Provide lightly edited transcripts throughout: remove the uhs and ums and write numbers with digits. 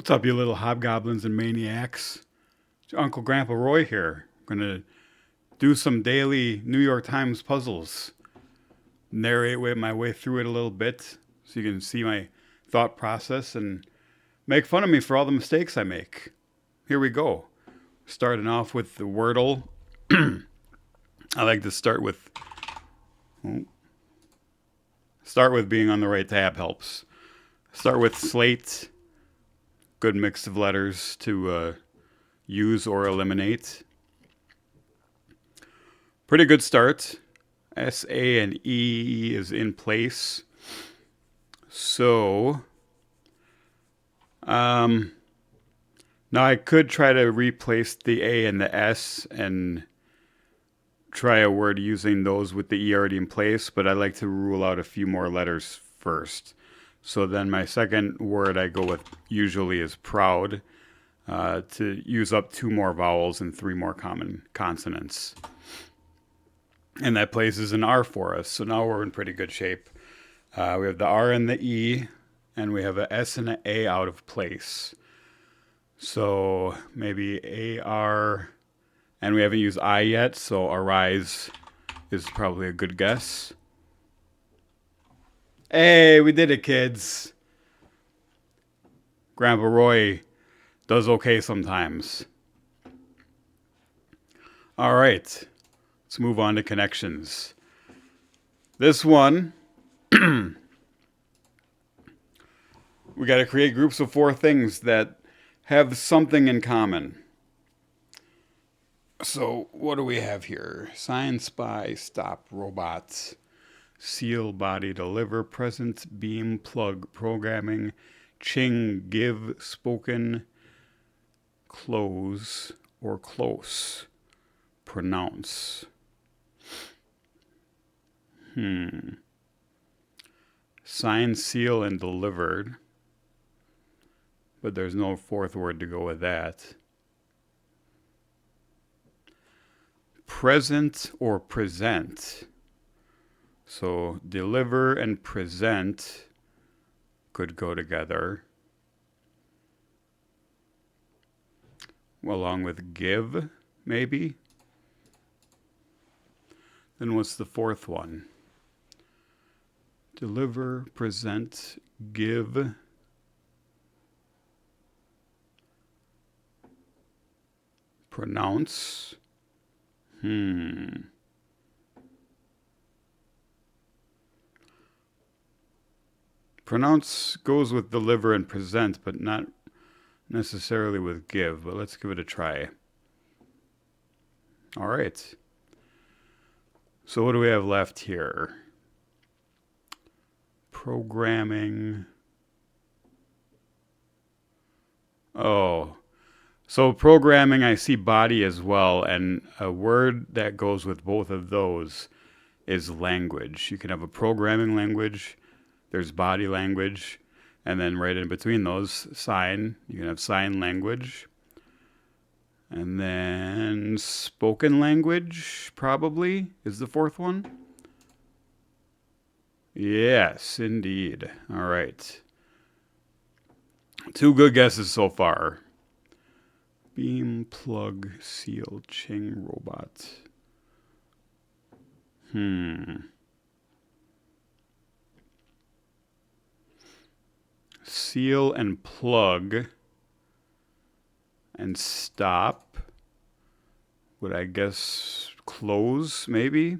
What's up, you little hobgoblins and maniacs? It's Uncle Grandpa Roy here. I'm going to do some daily New York Times puzzles. Narrate my way through it a little bit so you can see my thought process and make fun of me for all the mistakes I make. Here we go. Starting off with the Wordle. I like to start with being on the right tab helps. Start with slate. Good mix of letters to use or eliminate. Pretty good start. S, A, and E is in place. So, now I could try to replace the A and the S and try a word using those with the E already in place, but I like to rule out a few more letters first. So then my second word I go with usually is proud, to use up 2 more vowels and 3 more common consonants. And that places an R for us. So now we're in pretty good shape. We have the R and the E, and we have an S and an A out of place. So maybe AR, and we haven't used I yet, so arise is probably a good guess. Hey, we did it, kids. Grandpa Roy does okay sometimes. All right, let's move on to connections. This one, we got to create groups of 4 things that have something in common. So what do we have here? Sign, spy, stop, robots. Seal, body, deliver, present, beam, plug, programming, ching, give, spoken, close, or close, pronounce. Sign, seal, and delivered. But there's no 4th word to go with that. Present or present. So deliver and present could go together, along with give, maybe. Then what's the 4th one? Deliver, present, give. Pronounce. Pronounce goes with deliver and present, but not necessarily with give. But let's give it a try. All right. So what do we have left here? Programming. Oh. So programming, I see body as well. And a word that goes with both of those is language. You can have a programming language. There's body language, and then right in between those, sign. You can have sign language. And then spoken language, probably, is the 4th one. Yes, indeed. All right. 2 good guesses so far. Beam, plug, seal, ching, robot. Seal and plug and stop. Would I guess close, maybe?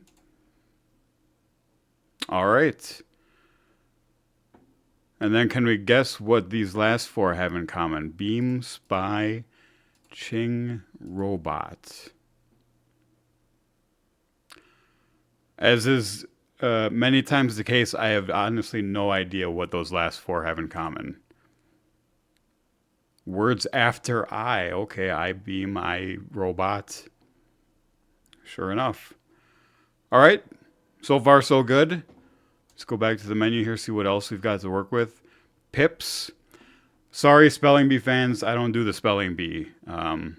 All right. And then can we guess what these last 4 have in common? Beam, spy, ching, robot. As is many times the case, I have honestly no idea what those last 4 have in common. Words after I. Okay, I beam, I robot. Sure enough. All right, so far so good. Let's go back to the menu here, see what else we've got to work with. Pips. Sorry, spelling bee fans, I don't do the spelling bee. I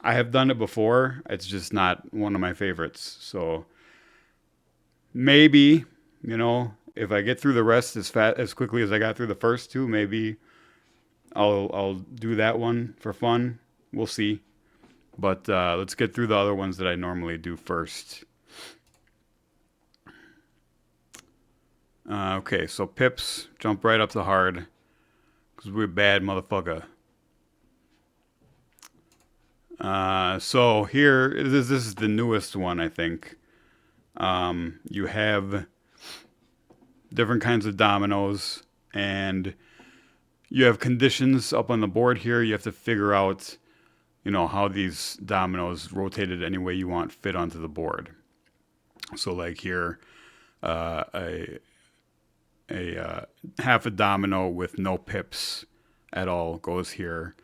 have done it before. It's just not one of my favorites. So maybe, if I get through the rest as quickly as I got through the first 2, maybe I'll do that one for fun. We'll see. But let's get through the other ones that I normally do first. Okay, so pips, jump right up to hard. Because we're bad motherfucker. So here, this is the newest one, I think. You have different kinds of dominoes, and you have conditions up on the board here. You have to figure out, how these dominoes rotated any way you want fit onto the board. So like here, a half a domino with no pips at all goes here.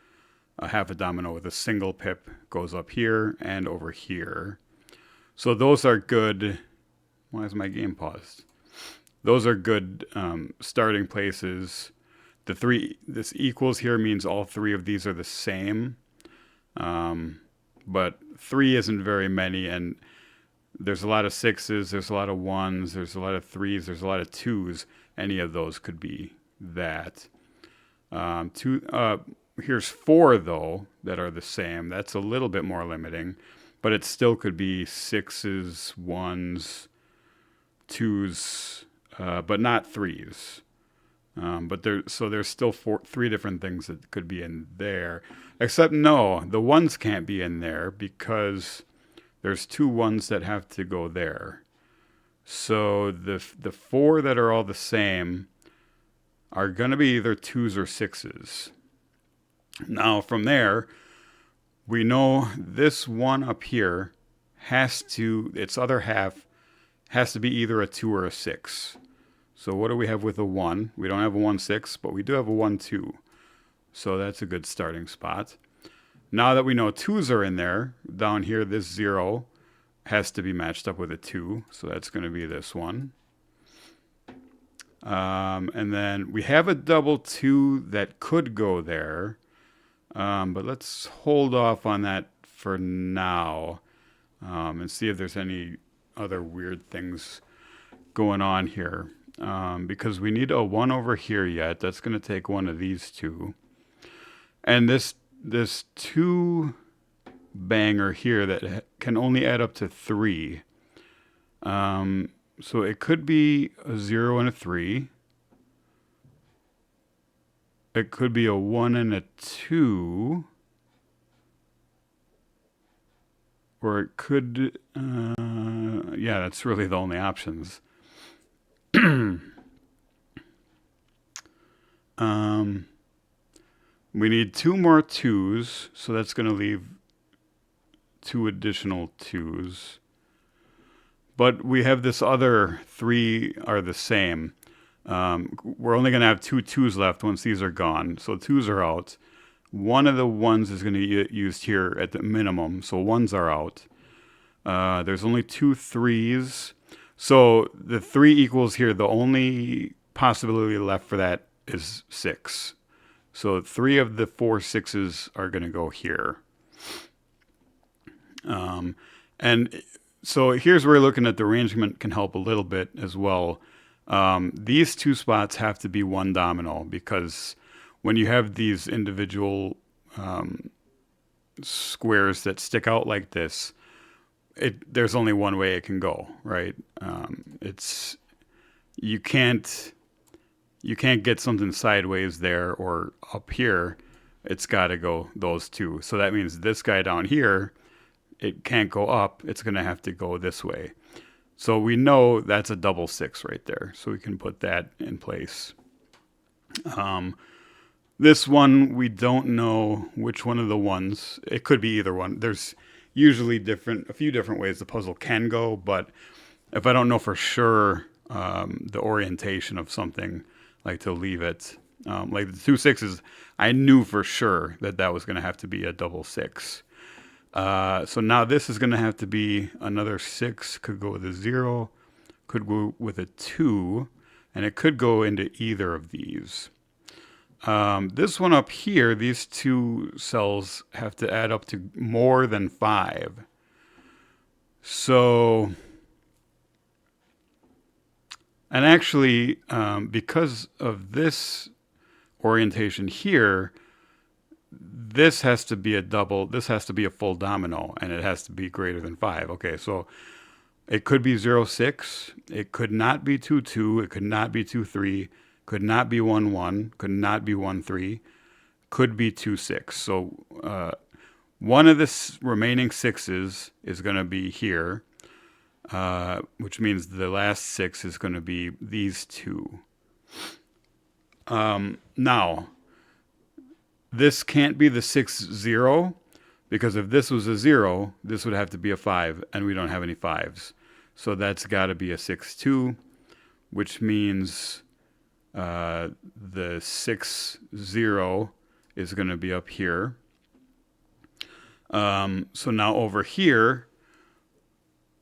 A half a domino with a single pip goes up here and over here. So those are good. Why is my game paused? Those are good starting places. This equals here means all three of these are the same. But 3 isn't very many, and there's a lot of 6s, there's a lot of 1s, there's a lot of 3s, there's a lot of 2s. Any of those could be that. Here's 4, though, that are the same. That's a little bit more limiting, but it still could be 6s, 1s, 2s, but not 3s. There's still 3 different things that could be in there. Except no, the 1s can't be in there because there's 2 1s that have to go there. So the 4 that are all the same are going to be either 2s or 6s. Now from there, we know this one up here its other half has to be either a 2 or a 6. So what do we have with a 1? We don't have a 1-6, but we do have a 1-2. So that's a good starting spot. Now that we know 2s are in there, down here this 0 has to be matched up with a 2. So that's going to be this one. And then we have a double 2 that could go there. But let's hold off on that for now and see if there's any other weird things going on here. Because we need a 1 over here yet. That's going to take one of these 2. And this 2 banger here that can only add up to 3. So it could be a 0 and a 3. It could be a 1 and a 2. Or it could... that's really the only options. We need 2 more 2s, so that's going to leave 2 additional 2s. But we have this other 3 are the same. We're only going to have 2 2s left once these are gone. So 2s are out. One of the 1s is going to get used here at the minimum. So 1s are out. There's only 2 3s. So the 3 equals here. The only possibility left for that is 6. So 3 of the 4 6s are going to go here. And so here's where looking at the arrangement can help a little bit as well. These 2 spots have to be 1 domino because when you have these individual squares that stick out like this, there's only one way it can go, right? You can't get something sideways there or up here. It's got to go those 2. So that means this guy down here, it can't go up. It's going to have to go this way. So we know that's a double 6 right there. So we can put that in place. This one, we don't know which one of the ones. It could be either one. There's usually a few different ways the puzzle can go. But if I don't know for sure the orientation of something, like to leave it. Like the 2 6s, I knew for sure that was going to have to be a double 6. So now this is going to have to be another 6. Could go with a 0. Could go with a 2. And it could go into either of these. This one up here, these 2 cells have to add up to more than 5. So... And actually, because of this orientation here, this has to be a double, this has to be a full domino, and it has to be greater than 5. Okay, so it could be 0, 6. It could not be 2, 2. It could not be 2, 3. Could not be 1, 1. Could not be 1, 3. Could be 2, 6. So one of the remaining 6s is going to be here, which means the last 6 is going to be these two. Now, this can't be the 6, 0, because if this was a 0, this would have to be a 5, and we don't have any 5s. So that's got to be a 6, 2, which means the 6, 0 is going to be up here. So now over here,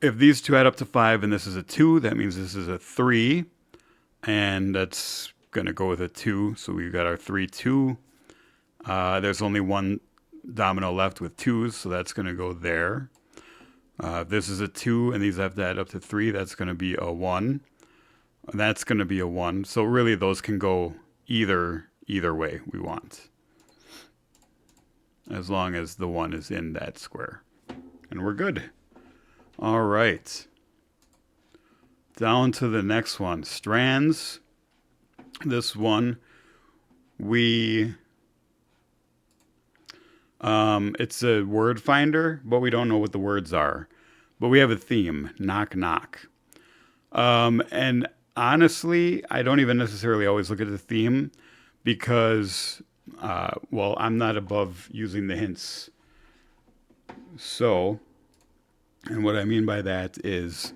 if these two add up to 5 and this is a 2, that means this is a 3, and that's going to go with a 2. So we've got our 3, 2. There's only one domino left with 2s, so that's going to go there. This is a 2, and these have to add up to 3. That's going to be a 1. That's going to be a 1. So really, those can go either way we want, as long as the 1 is in that square. And we're good. All right. Down to the next one. Strands. This one, it's a word finder, but we don't know what the words are. But we have a theme, knock, knock. And honestly, I don't even necessarily always look at the theme because, well, I'm not above using the hints. So, and what I mean by that is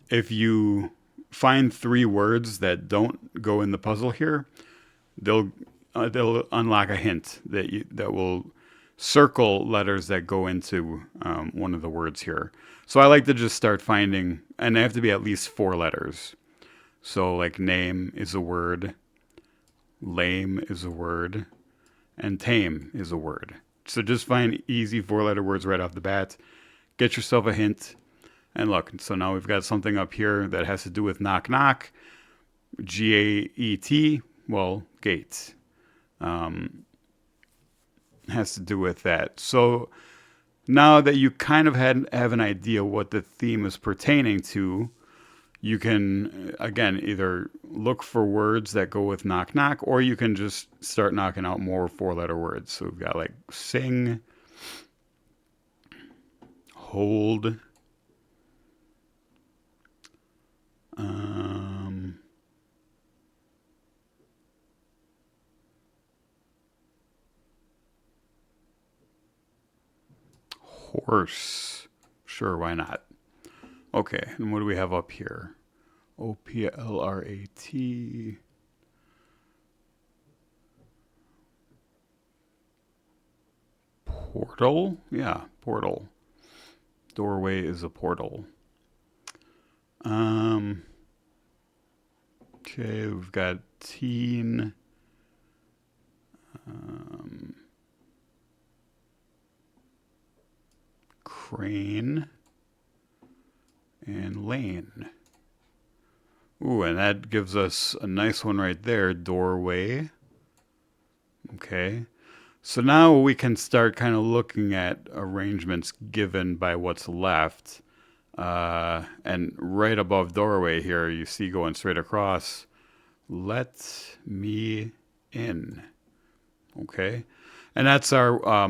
if you find 3 words that don't go in the puzzle here, they'll unlock a hint that will circle letters that go into one of the words here. So I like to just start finding, and they have to be at least 4 letters. So like name is a word, lame is a word, and tame is a word. So just find easy 4-letter words right off the bat. Get yourself a hint. And look, so now we've got something up here that has to do with knock knock. G-A-E-T, well, gate. Has to do with that. So now that you kind of have an idea what the theme is pertaining to, you can, again, either look for words that go with knock knock, or you can just start knocking out more 4-letter words. So we've got like sing, hold, horse. Sure, why not? Okay, and what do we have up here? O-P-L-R-A-T. Portal? Yeah, portal. Doorway is a portal. Okay, we've got teen. Crane. And lane. Ooh, and that gives us a nice one right there, doorway. Okay. So now we can start kind of looking at arrangements given by what's left. And right above doorway here, you see going straight across, let me in. Okay. And that's our,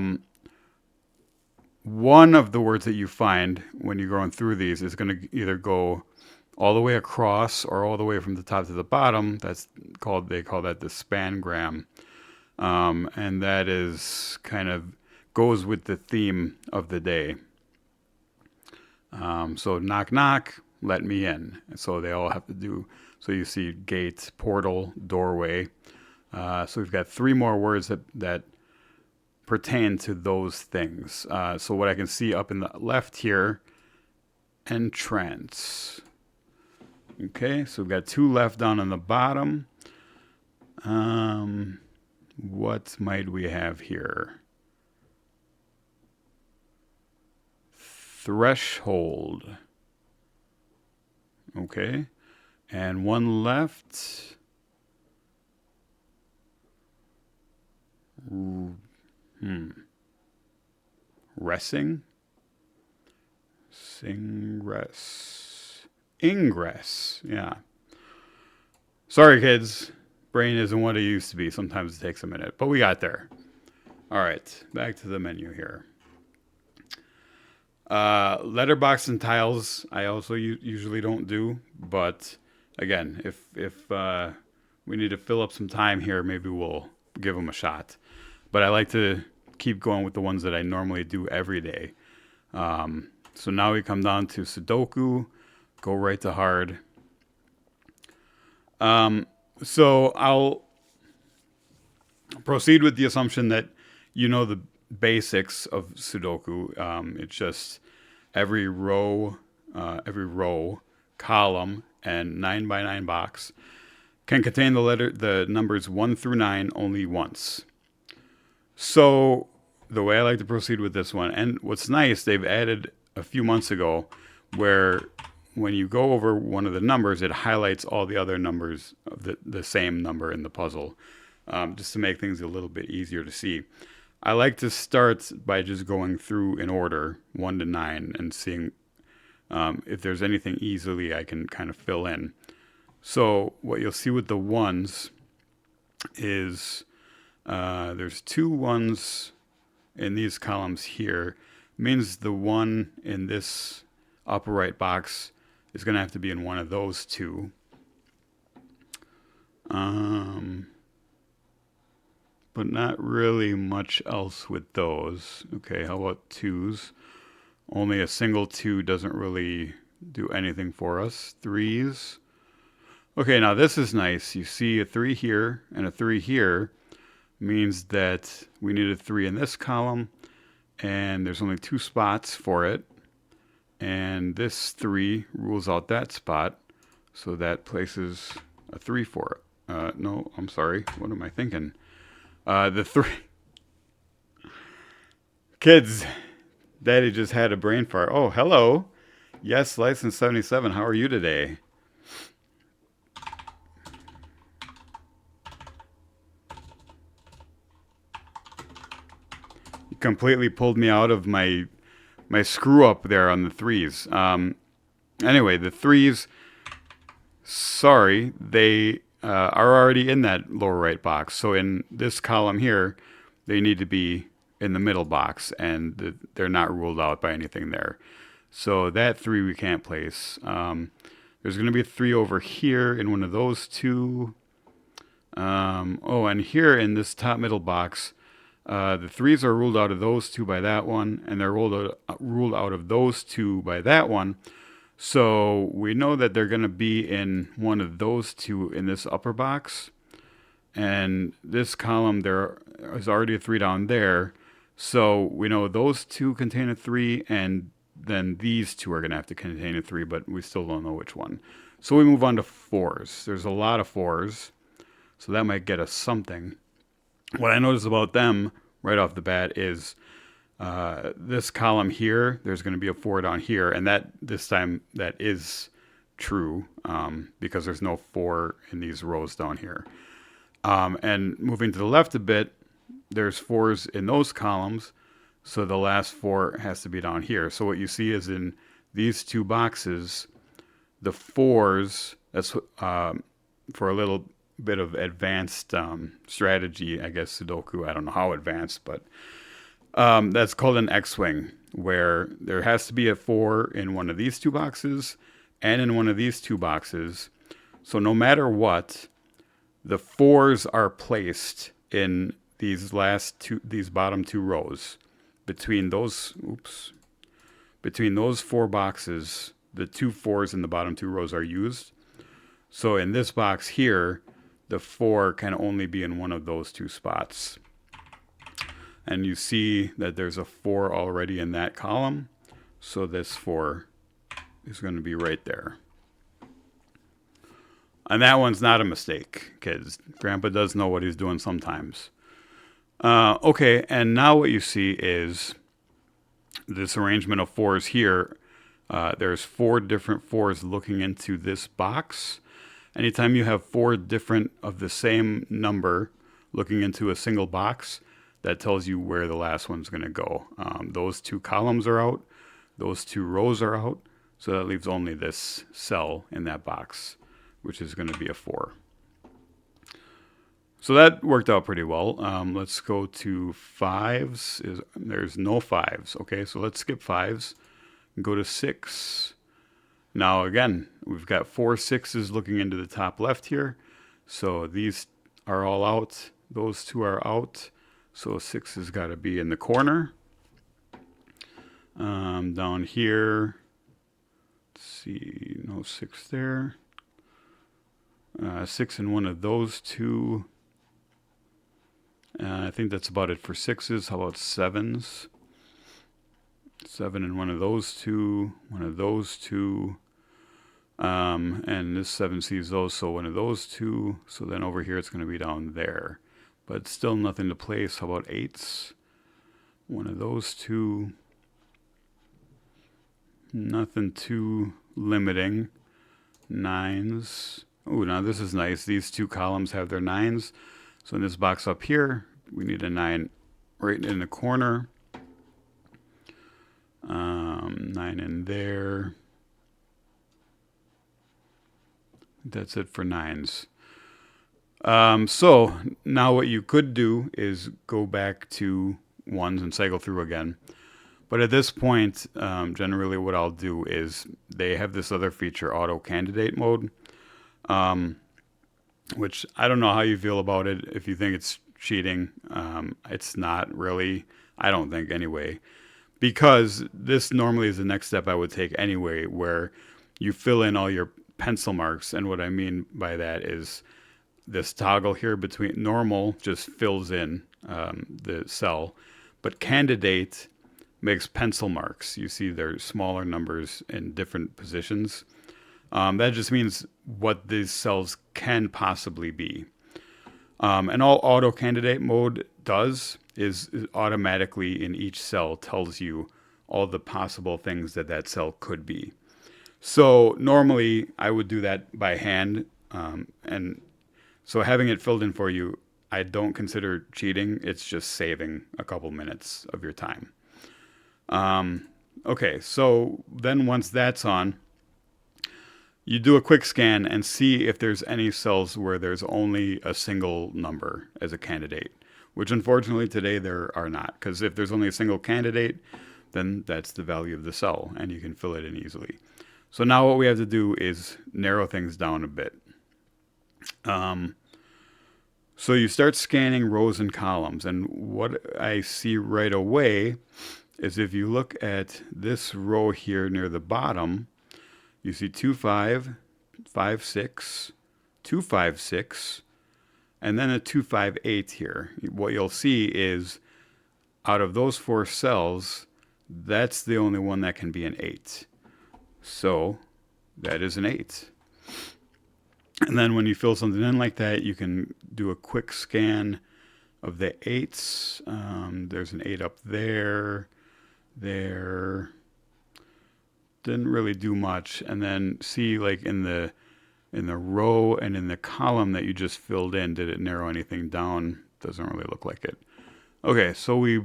one of the words that you find when you're going through these is going to either go all the way across or all the way from the top to the bottom. They call that the spangram. And that is kind of goes with the theme of the day. So knock, knock, let me in. So they all have to do, so you see gate, portal, doorway. So we've got 3 more words that pertain to those things. So what I can see up in the left here, entrance. Okay, so we've got 2 left down on the bottom. What might we have here? Threshold. Okay, and 1 left. Ressing? Singress. Ingress. Yeah. Sorry, kids. Brain isn't what it used to be. Sometimes it takes a minute, but we got there. All right, back to the menu here. Letterbox and tiles, I also usually don't do, but again, if we need to fill up some time here, maybe we'll give them a shot. But I like to keep going with the ones that I normally do every day. So now we come down to Sudoku, go right to hard. So I'll proceed with the assumption that you know the basics of Sudoku. It's just every row, column, and 9x9 box can contain the numbers 1 through 9 only once. So the way I like to proceed with this one, and what's nice, they've added a few months ago where when you go over one of the numbers, it highlights all the other numbers of the same number in the puzzle, just to make things a little bit easier to see. I like to start by just going through in order, 1 to 9, and seeing if there's anything easily I can kind of fill in. So what you'll see with the ones is there's 2 ones in these columns here. It means the one in this upper right box is going to have to be in one of those 2. But not really much else with those. Okay, how about 2s? Only a single 2 doesn't really do anything for us. 3s. Okay, now this is nice. You see a 3 here and a 3 here means that we need a 3 in this column, and there's only 2 spots for it. And this 3 rules out that spot, so that places a 3 for it. No, I'm sorry. What am I thinking? The 3... Kids, Daddy just had a brain fart. Oh, hello. Yes, License 77. How are you today? You completely pulled me out of my screw up there on the 3s. Anyway, the 3s, sorry, they are already in that lower right box. So in this column here, they need to be in the middle box, and they're not ruled out by anything there. So that 3 we can't place. There's going to be a 3 over here in one of those 2. Oh, and here in this top middle box, the 3s are ruled out of those 2 by that one, and they're ruled out of those 2 by that one. So we know that they're going to be in one of those 2 in this upper box. And this column, there is already a 3 down there. So we know those 2 contain a 3, and then these 2 are going to have to contain a 3, but we still don't know which one. So we move on to 4s. There's a lot of 4s, so that might get us something. What I notice about them right off the bat is this column here, there's going to be a 4 down here, and that this time that is true because there's no 4 in these rows down here. And moving to the left a bit, there's 4s in those columns, so the last 4 has to be down here. So what you see is in these 2 boxes, the 4s, that's for a little bit of advanced strategy, I guess, Sudoku. I don't know how advanced, but that's called an X-wing, where there has to be a 4 in one of these 2 boxes and in one of these 2 boxes. So no matter what, the 4s are placed in these bottom 2 rows. Between those 4 boxes, the 2 4s in the bottom 2 rows are used. So in this box here, the 4 can only be in one of those 2 spots. And you see that there's a 4 already in that column. So this 4 is going to be right there. And that one's not a mistake, kids. Grandpa does know what he's doing sometimes. Okay, and now what you see is this arrangement of 4s here. There's 4 different 4s looking into this box. Anytime you have 4 different of the same number looking into a single box, that tells you where the last one's going to go. Those two columns are out. Those two rows are out. So that leaves only this cell in that box, which is going to be a 4. So that worked out pretty well. Let's go to 5s. There's no 5s. Okay, so let's skip 5s and go to 6. Now again, we've got 4 6s looking into the top left here. So these are all out. Those two are out. So 6 has got to be in the corner. Down here, let's see, no 6 there. 6 in one of those two. I think that's about it for 6s. How about 7s? 7 in one of those two. One of those two. And this 7 sees those, so one of those two. So then over here it's going to be down there. But still nothing to place. How about 8s? One of those two. Nothing too limiting. 9s. Oh, now this is nice. These two columns have their 9s. So in this box up here, we need a 9 right in the corner. 9 in there. That's it for 9s. So now what you could do is go back to 1s and cycle through again. But at this point, generally what I'll do is they have this other feature, auto candidate mode, which I don't know how you feel about it. If you think it's cheating, it's not really, I don't think anyway, because this normally is the next step I would take anyway, where you fill in all your pencil marks. And what I mean by that is this toggle here between normal just fills in the cell, but candidate makes pencil marks. You see they're smaller numbers in different positions. That just means what these cells can possibly be. And all auto candidate mode does is automatically in each cell tells you all the possible things that that cell could be. So normally I would do that by hand. And so having it filled in for you, I don't consider cheating. It's just saving a couple minutes of your time. Okay, so then once that's on, you do a quick scan and see if there's any cells where there's only a single number as a candidate, which unfortunately today there are not, because if there's only a single candidate, then that's the value of the cell and you can fill it in easily. So now what we have to do is narrow things down a bit. So you start scanning rows and columns, and what I see right away is if you look at this row here near the bottom, you see 2 5, 5 6, 2 5 6, and then a 2 5 8 here. What you'll see is out of those 4 cells, that's the only one that can be an 8. So that is an 8. And then when you fill something in like that, you can do a quick scan of the 8s. There's an 8 up there. There. Didn't really do much. And then see, like in the row and in the column that you just filled in, did it narrow anything down? Doesn't really look like it. Okay, so we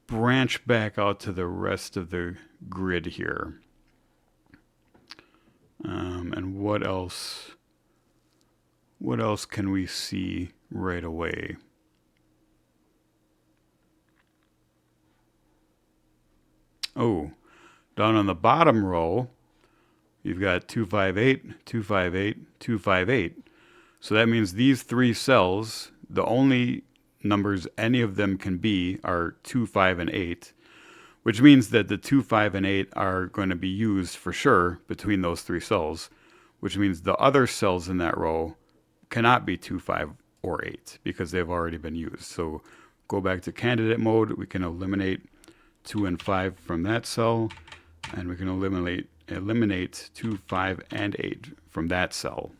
branch back out to the rest of the grid here. And what else? What else can we see right away? Oh, down on the bottom row, you've got 2 5 8, 2 5 8, 2 5 8. So that means these 3 cells, the only numbers any of them can be are 2, 5, and 8. Which means that the 2, 5, and 8 are going to be used for sure between those 3 cells, which means the other cells in that row cannot be 2, 5, or 8 because they've already been used. So go back to candidate mode. We can eliminate 2 and 5 from that cell, and we can eliminate 2, 5, and 8 from that cell.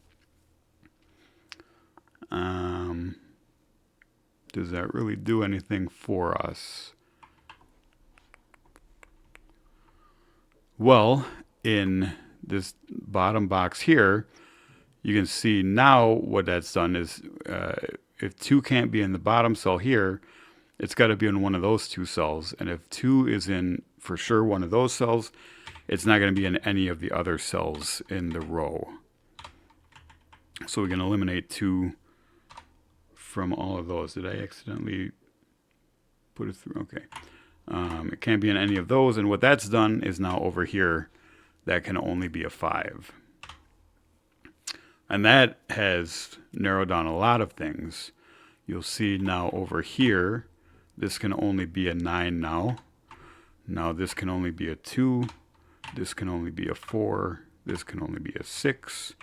Does that really do anything for us? Well, in this bottom box here, you can see now what that's done is if 2 can't be in the bottom cell here, it's got to be in one of those 2 cells. And if 2 is in for sure one of those cells, it's not going to be in any of the other cells in the row. So we can eliminate 2 from all of those. Did I accidentally put it through? Okay. It can't be in any of those. And what that's done is now over here, that can only be a 5. And that has narrowed down a lot of things. You'll see now over here, this can only be a 9 now. Now this can only be a 2. This can only be a 4. This can only be a 6.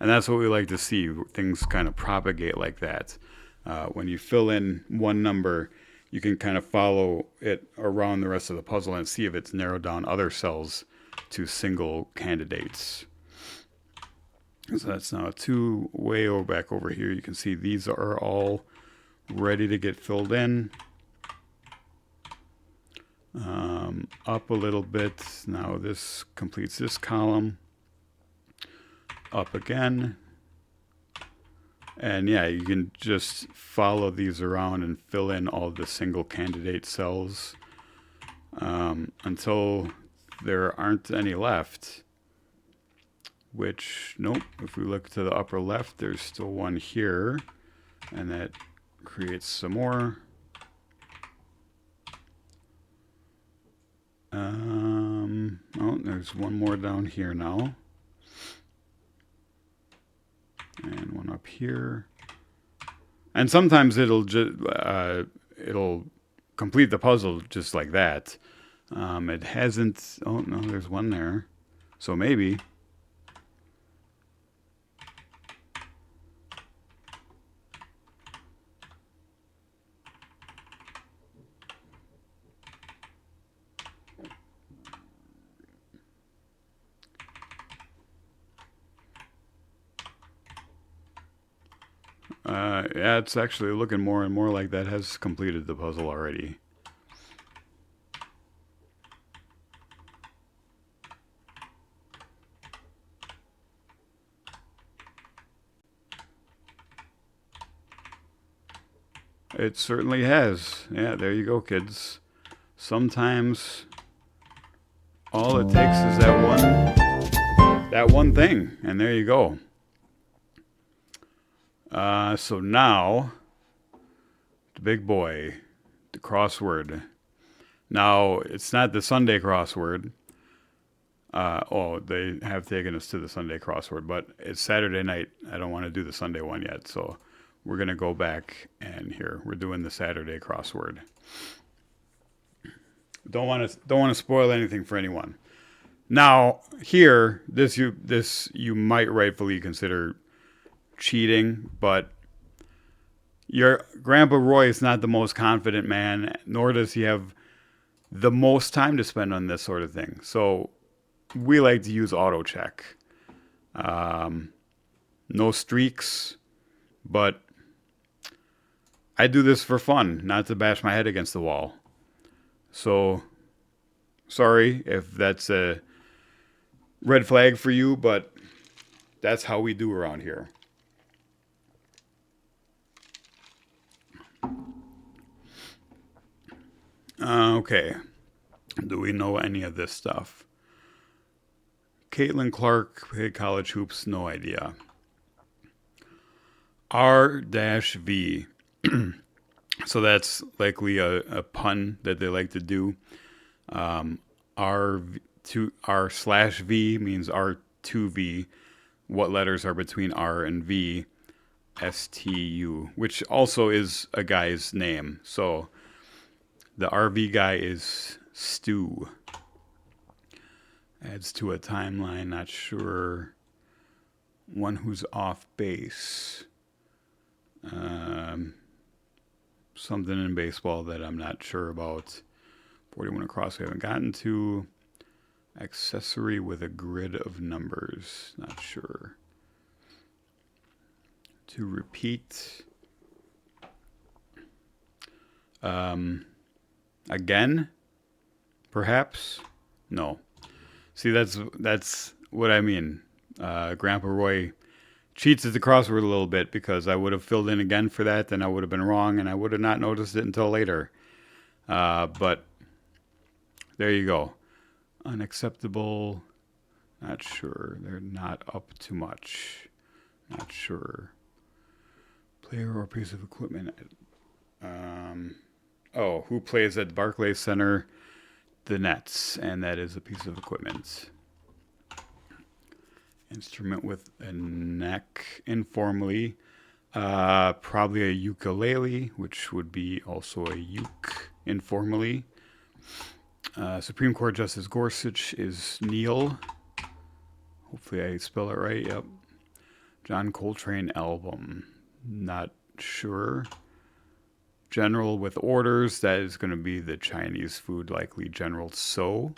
And that's what we like to see. Things kind of propagate like that. When you fill in one number, you can kind of follow it around the rest of the puzzle and see if it's narrowed down other cells to single candidates. So that's now a 2. Way over back over here, you can see these are all ready to get filled in. Up a little bit. Now this completes this column. Up again. And yeah, you can just follow these around and fill in all the single candidate cells until there aren't any left. Which, nope, if we look to the upper left, there's still one here. And that creates some more. Oh, there's one more down here now. And one up here. And sometimes it'll just it'll complete the puzzle just like that. It hasn't. Oh no, there's one there. So maybe. Yeah, it's actually looking more and more like that has completed the puzzle already. It certainly has. Yeah, there you go, kids. Sometimes all it takes is that one thing, and there you go. So now, the big boy, the crossword. Now, it's not the Sunday crossword. They have taken us to the Sunday crossword, but it's Saturday night. I don't want to do the Sunday one yet, so we're going to go back, and here, we're doing the Saturday crossword. Don't want to spoil anything for anyone. Now, here, this you might rightfully consider cheating, but your Grandpa Roy is not the most confident man, nor does he have the most time to spend on this sort of thing. So we like to use auto check. No streaks, but I do this for fun, not to bash my head against the wall. So sorry if that's a red flag for you, but that's how we do around here. Okay. Do we know any of this stuff? Caitlin Clark played college hoops, no idea. R-V. So that's likely a pun that they like to do. R/V means R2V. What letters are between R and V? STU, which also is a guy's name. So the RV guy is Stu. Adds to a timeline, not sure. One who's off base. Something in baseball that I'm not sure about. 41 across we haven't gotten to. Accessory with a grid of numbers. Not sure. To repeat. Again? Perhaps? No. See, that's what I mean. Grandpa Roy cheats at the crossword a little bit because I would have filled in again for that, and I would have been wrong, and I would have not noticed it until later. But there you go. Unacceptable. Not sure. They're not up to much. Not sure. Player or piece of equipment. Who plays at Barclays Center? The Nets, and that is a piece of equipment. Instrument with a neck, informally. Probably a ukulele, which would be also a uke, informally. Supreme Court Justice Gorsuch is Neil. Hopefully I spell it right. Yep. John Coltrane album. Not sure. General with orders. That is going to be the Chinese food, likely General Tso.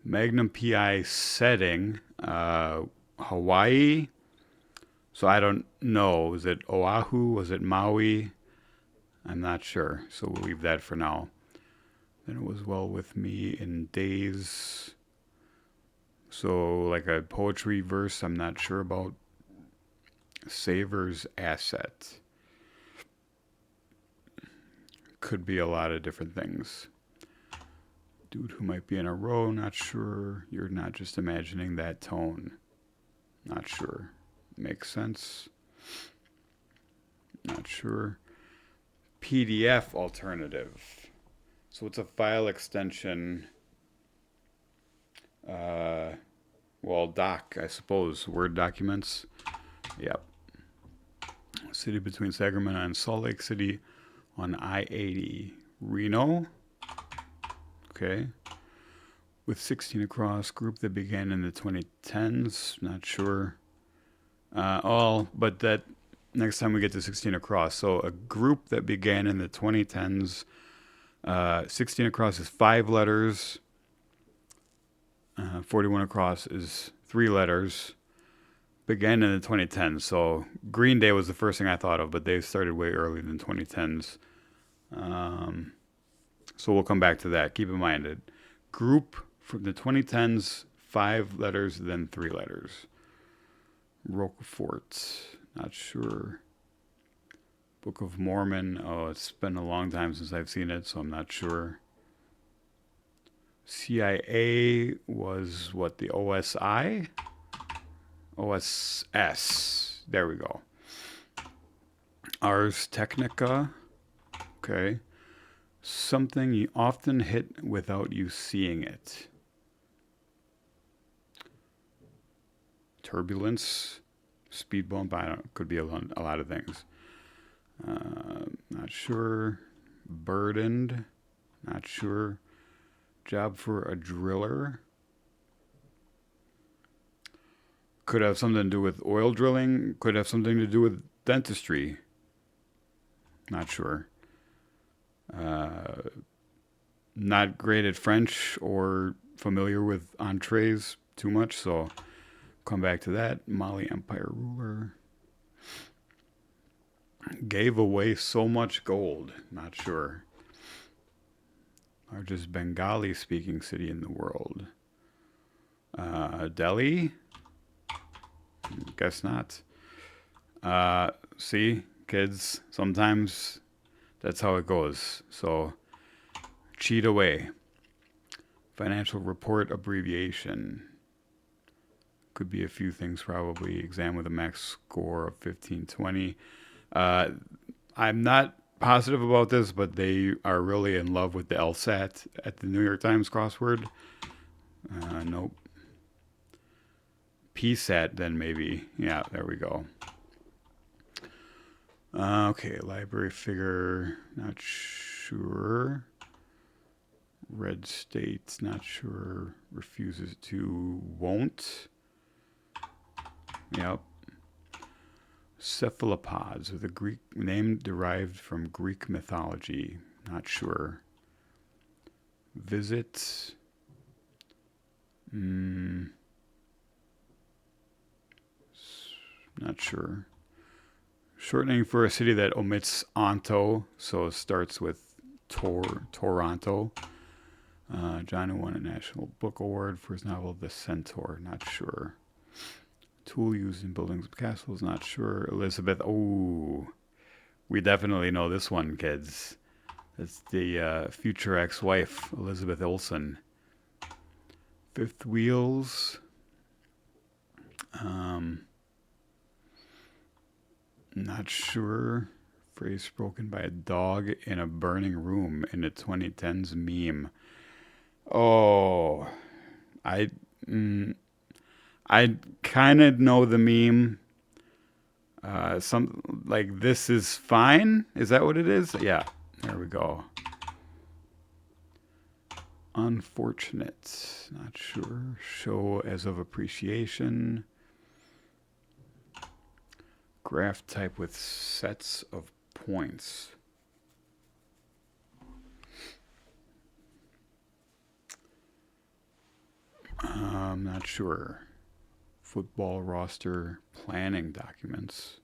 Magnum PI setting. Hawaii. So I don't know. Was it Oahu? Was it Maui? I'm not sure. So we'll leave that for now. Then it was well with me in days. So like a poetry verse, I'm not sure about. Saver's asset. Could be a lot of different things. Dude who might be in a row, not sure. You're not just imagining that tone. Not sure. Makes sense. Not sure. PDF alternative. So it's a file extension. Doc, I suppose. Word documents. Yep. City between Sacramento and Salt Lake City on I-80. Reno. Okay. With 16 across. Group that began in the 2010s. Not sure. But that next time we get to 16 across. So a group that began in the 2010s. 16 across is 5 letters. 41 across is 3 letters. Began in the 2010s. So Green Day was the first thing I thought of, but they started way earlier than 2010s. So we'll come back to that. Keep in mind it. Group from the 2010s, 5 letters, then 3 letters. Roquefort, not sure. Book of Mormon. Oh, it's been a long time since I've seen it, so I'm not sure. CIA was what, the OSI? OSS. There we go. Ars Technica. Okay. Something you often hit without you seeing it. Turbulence. Speed bump. I don't. Could be a lot of things. Not sure. Burdened. Not sure. Job for a driller. Could have something to do with oil drilling. Could have something to do with dentistry. Not sure. Not great at French or familiar with entrees too much, so come back to that. Mali Empire ruler. Gave away so much gold. Not sure. Largest Bengali speaking city in the world. Delhi? Guess not. See, kids, sometimes that's how it goes. So cheat away. Financial report abbreviation. Could be a few things probably. Exam with a max score of 1520. I'm not positive about this, but they are really in love with the LSAT at the New York Times crossword. Nope. PSAT then maybe. Yeah, there we go. Okay, library figure. Not sure. Red state. Not sure. Refuses to. Won't. Yep. Cephalopods with a Greek name derived from Greek mythology. Not sure. Visit. Not sure. Shortening for a city that omits Onto, so it starts with Toronto. John who won a National Book Award for his novel The Centaur. Not sure. Tool used in buildings of castles, not sure. Elizabeth, oh, we definitely know this one, kids. It's the future ex-wife, Elizabeth Olsen. Fifth wheels. Not sure. Phrase spoken by a dog in a burning room in a 2010s meme. Oh, I I kind of know the meme. Some like this is fine. Is that what it is? Yeah. There we go. Unfortunate. Not sure. Show as of appreciation. Graph type with sets of points. I'm not sure. Football roster planning documents.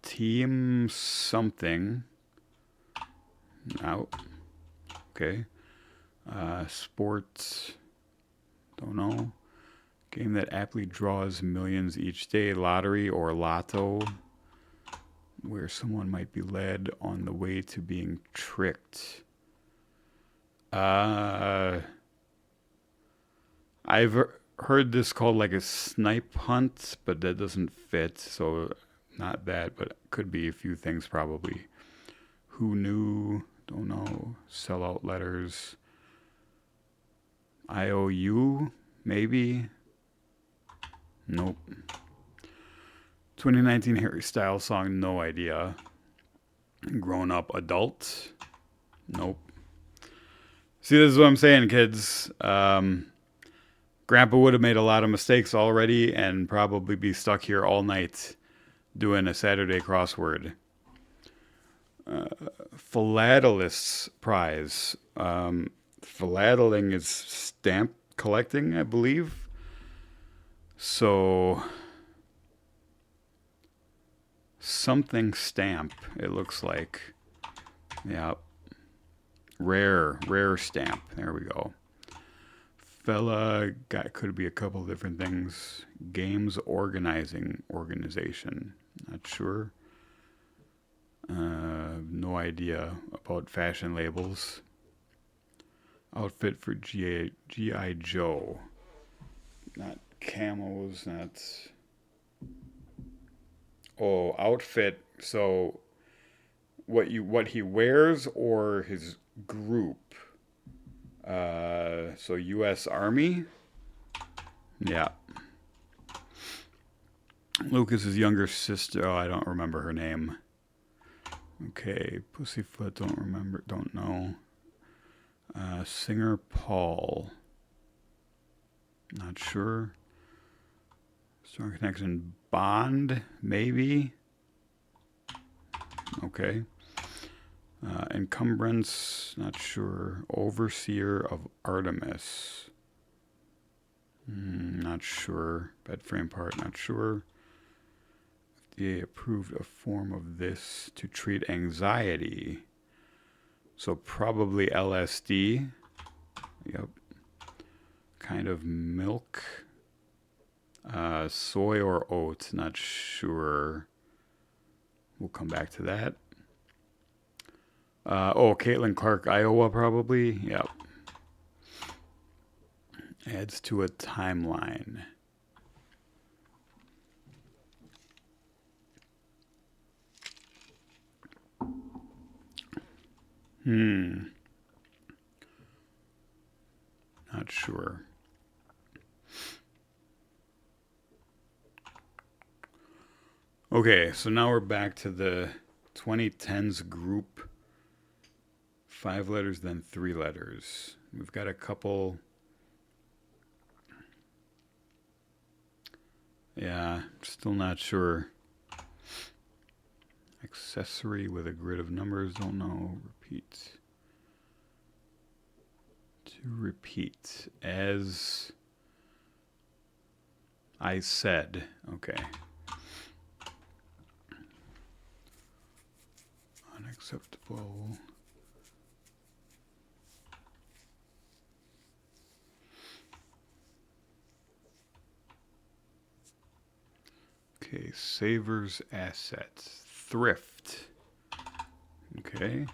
Team something. Out. Okay. Sports. Don't know. Game that aptly draws millions each day. Lottery or lotto. Where someone might be led on the way to being tricked. I've heard this called like a snipe hunt, but that doesn't fit. So not that, but could be a few things probably. Who knew? Don't know. Sellout letters. IOU? Maybe? Nope. 2019 Harry Styles song, no idea. Grown up adult? Nope. See, this is what I'm saying, kids. Grandpa would have made a lot of mistakes already and probably be stuck here all night doing a Saturday crossword. Philatelist prize. Philateling is stamp collecting, I believe. So something stamp, it looks like. Yeah. Rare stamp. There we go. Fella got could be a couple different things. Games organization. Not sure. No idea about fashion labels. Outfit for G.I. Joe. Not camos, not... Oh, outfit. So what he wears or his group. So U.S. Army. Yeah. Lucas's younger sister. Oh, I don't remember her name. Okay, Pussyfoot. Don't know. Singer Paul. Not sure. Strong connection. Bond, maybe. Okay. Encumbrance, not sure. Overseer of Artemis. Not sure. Bed frame part, not sure. FDA approved a form of this to treat anxiety. So probably LSD. Yep. Kind of milk. Soy or oat, not sure. We'll come back to that. Caitlin Clark, Iowa, probably. Yep. Adds to a timeline. Not sure. Okay, so now we're back to the 2010s group. 5 letters, then 3 letters. We've got a couple. Yeah, still not sure. Accessory with a grid of numbers, don't know. Repeat. To repeat. As I said. Okay. Unacceptable. Okay, savers assets. Thrift. Okay.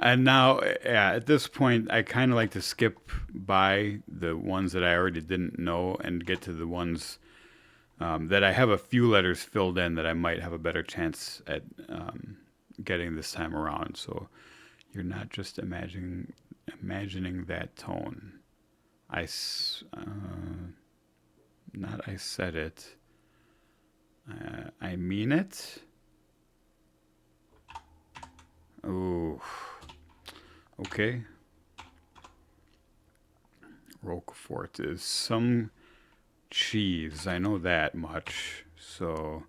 And now, yeah, at this point, I kind of like to skip by the ones that I already didn't know and get to the ones that I have a few letters filled in that I might have a better chance at getting this time around. So you're not just imagining that tone. Not I said it. I mean it. Oh, okay. Roquefort is some cheese. I know that much. So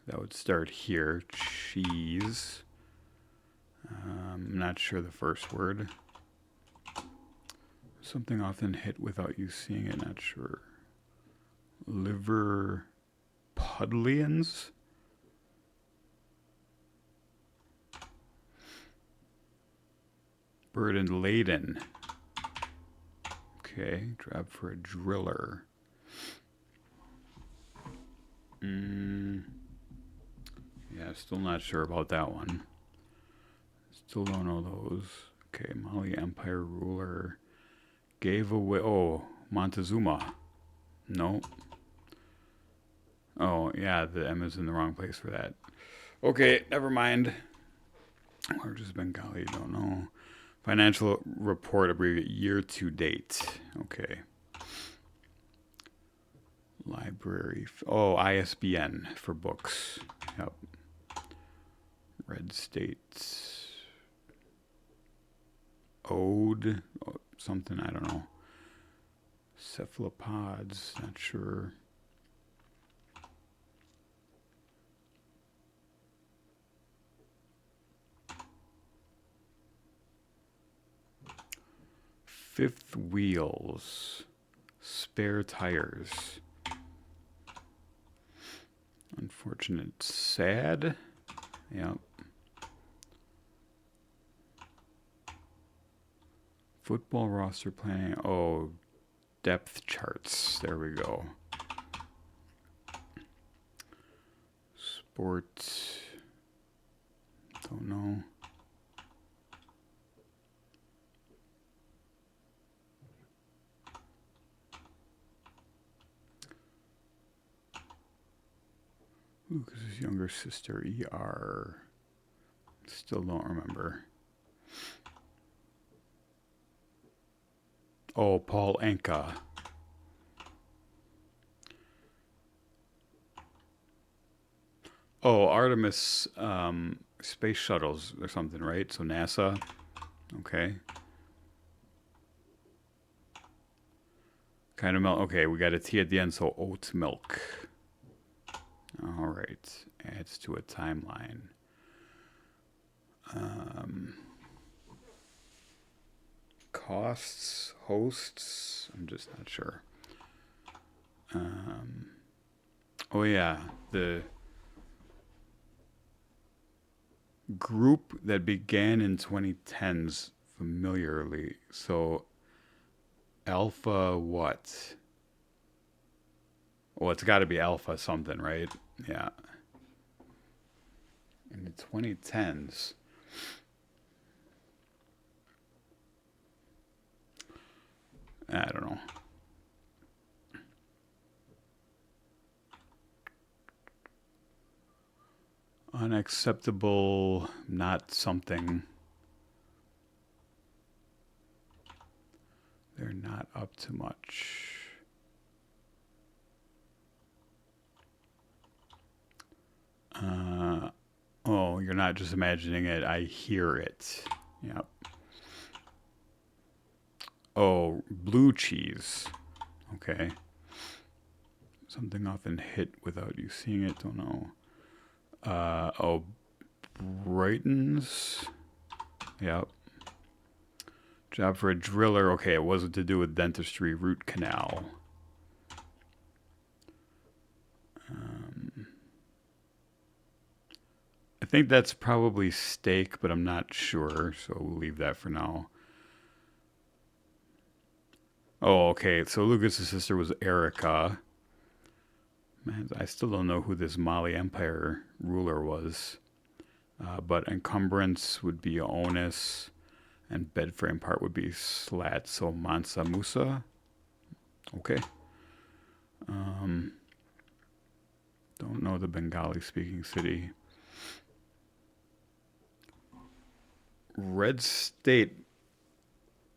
that would start here. Cheese. I'm not sure the first word. Something often hit without you seeing it. Not sure. Liverpudlians? Burden laden. Okay, job for a driller. Yeah, still not sure about that one. Still don't know those. Okay, Mali Empire ruler gave away. Oh, Montezuma. No. Oh, yeah, the M is in the wrong place for that. Okay, never mind. Or just Bengali, don't know. Financial report abbreviate year to date. Okay. Library. Oh, ISBN for books. Yep. Red States. Ode. Oh, something, I don't know. Cephalopods. Not sure. Fifth wheels. Spare tires. Unfortunate. Sad. Yep. Football roster planning. Oh, depth charts. There we go. Sports. Don't know. Lucas's younger sister, ER. Still don't remember. Oh, Paul Anka. Oh, Artemis space shuttles or something, right? So NASA. Okay. Kind of milk. Okay, we got a T at the end, so oat milk. All right. Adds to a timeline. Costs, hosts. I'm just not sure. Oh yeah, the group that began in 2010s familiarly. So Alpha what? Well, it's got to be Alpha something, right? Yeah. In the 2010s. I don't know. Unacceptable, not something. They're not up to much. Oh, you're not just imagining it. I hear it. Yep. Oh, blue cheese. Okay. Something often hit without you seeing it. Don't know. Oh, brightens. Yep. Job for a driller. Okay, it wasn't to do with dentistry. Root canal. I think that's probably steak, but I'm not sure, so we'll leave that for now. Oh, okay. So Lucas's sister was Erica. I still don't know who this Mali Empire ruler was. But encumbrance would be onus, and bed frame part would be slat. So Mansa Musa. Okay. Don't know the Bengali speaking city. Red state.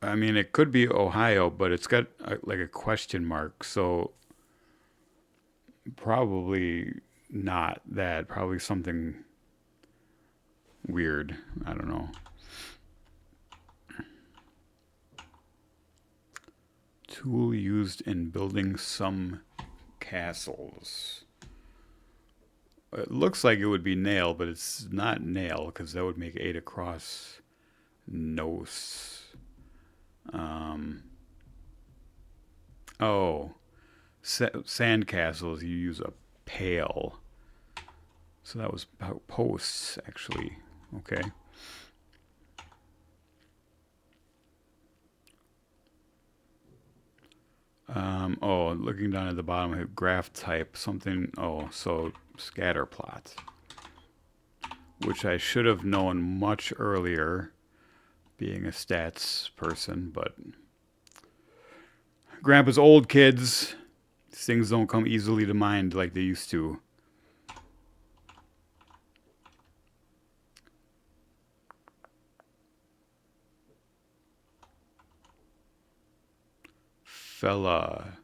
I mean, it could be Ohio, but it's got like a question mark. So probably not that. Probably something weird. I don't know. Tool used in building some castles. It looks like it would be nail, but it's not nail because that would make 8 across. Nos. Oh, sand castles. You use a pail. So that was posts, actually. Okay. Oh, looking down at the bottom, I have graph type, something. Oh, so scatter plot, which I should have known much earlier, being a stats person, but Grandpa's old, kids. These things don't come easily to mind like they used to. Fella.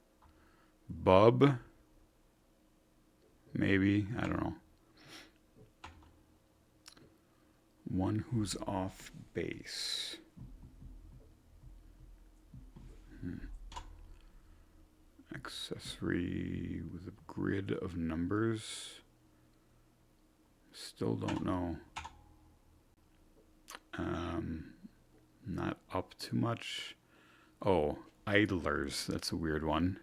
Bub. Maybe. I don't know. One who's off base. Accessory with a grid of numbers. Still don't know. Not up too much. Oh, idlers. That's a weird one.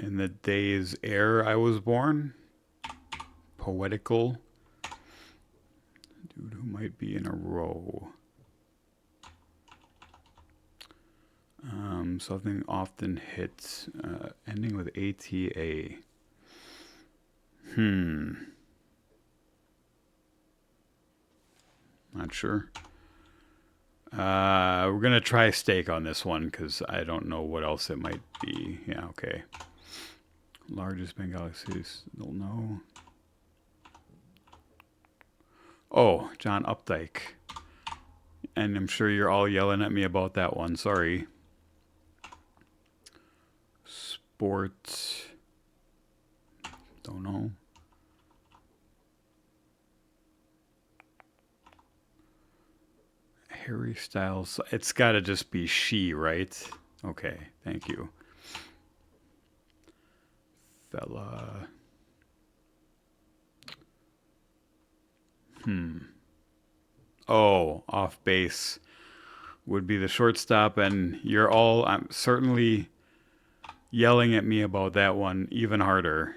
In the days ere I was born. Poetical. Dude who might be in a row. Something often hits, ending with ATA. Not sure. We're going to try steak on this one because I don't know what else it might be. Yeah, okay. Largest Bengali cities. Don't know. Oh, John Updike. And I'm sure you're all yelling at me about that one. Sorry. Sport. Don't know. Harry Styles. It's got to just be she, right? Okay, thank you. Fella. Oh, off base would be the shortstop, and you're all certainly yelling at me about that one even harder.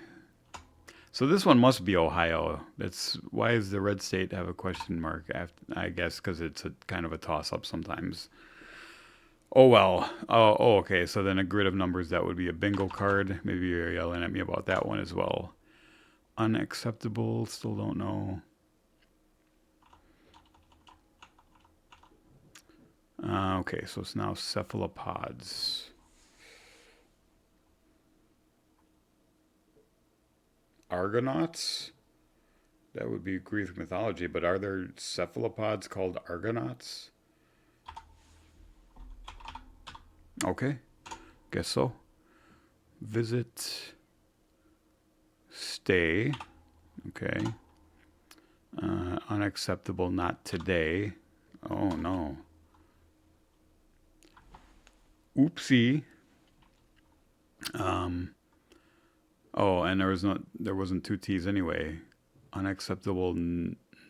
So this one must be Ohio. That's why does the red state have a question mark? I guess because it's a kind of a toss-up sometimes. Oh well. Oh, okay. So then a grid of numbers, that would be a bingo card. Maybe you're yelling at me about that one as well. Unacceptable. Still don't know. Okay, so it's now cephalopods. Argonauts? That would be Greek mythology, but are there cephalopods called Argonauts? Okay, guess so. Visit. Stay. Okay. Unacceptable, not today. Oh no. Oopsie. Oh, and there wasn't two T's anyway. Unacceptable,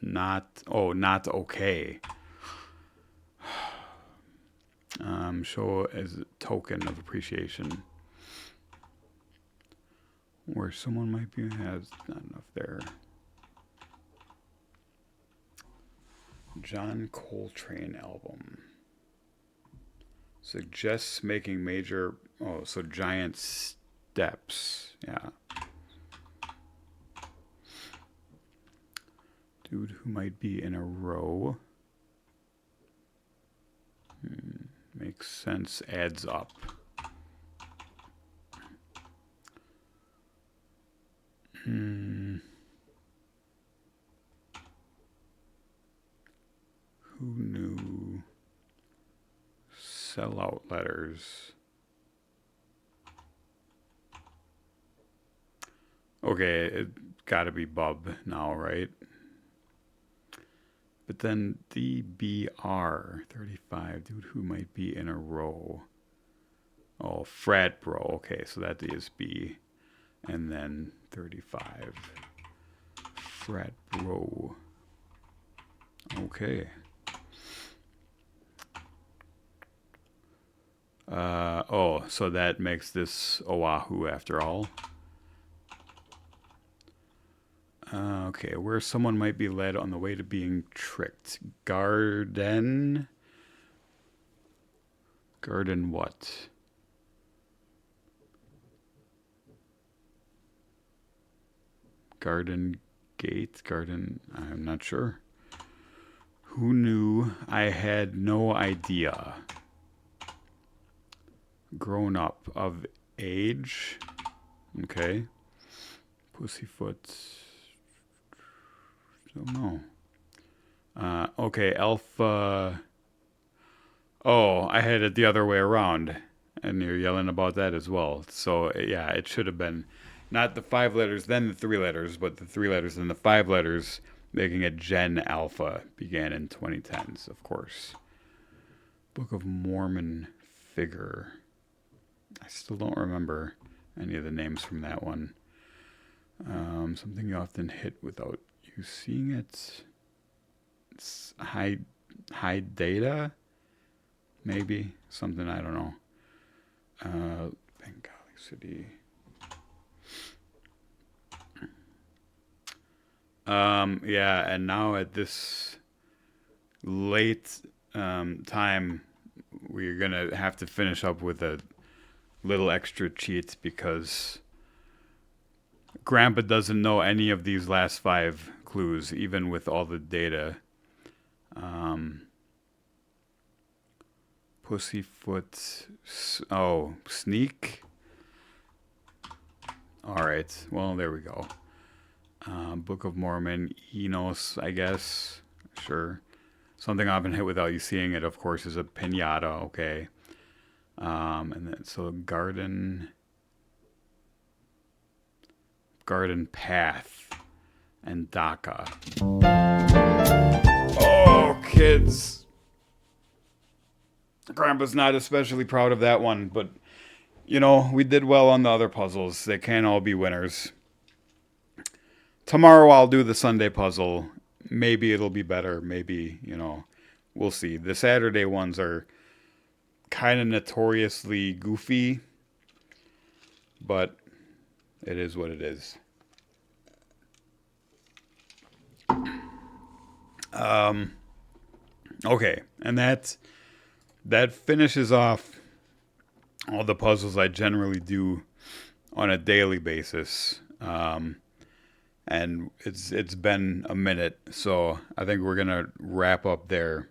not okay. Show as a token of appreciation. Where someone might be has not enough there. John Coltrane album. Suggests making major... Oh, so giant steps. Yeah. Dude who might be in a row. Makes sense. Adds up. Who knew? Sellout letters. Okay, it gotta be bub now, right? But then DBR 35, dude who might be in a row. Oh, frat bro. Okay, so that is B. And then 35. Frat bro. Okay. Oh, so that makes this Oahu after all. Okay, where someone might be led on the way to being tricked. Garden? Garden what? Garden gate? Garden? I'm not sure. Who knew? I had no idea. Grown up of age. Okay. Pussyfoot. Don't know. Okay, alpha. Oh, I had it the other way around. And you're yelling about that as well. So, yeah, it should have been not the 5 letters, then the 3 letters, but the 3 letters and the 5 letters, making it Gen Alpha, began in 2010s, of course. Book of Mormon figure. I still don't remember any of the names from that one. Something you often hit without you seeing it. It's high data, maybe something, I don't know. Bengali City. Yeah, and now at this late time, we're gonna have to finish up with a little extra cheat because Grandpa doesn't know any of these last 5 clues, even with all the data. Pussyfoot. Oh, sneak. All right. Well, there we go. Book of Mormon. Enos, I guess. Sure. Something I've been hit without you seeing it, of course, is a pinata. Okay. And then, so garden path and DACA. Oh, kids. Grandpa's not especially proud of that one, but, you know, we did well on the other puzzles. They can't all be winners. Tomorrow I'll do the Sunday puzzle. Maybe it'll be better. Maybe, you know, we'll see. The Saturday ones are kind of notoriously goofy, but it is what it is. Okay, and that finishes off all the puzzles I generally do on a daily basis. And it's been a minute, so I think we're gonna wrap up there.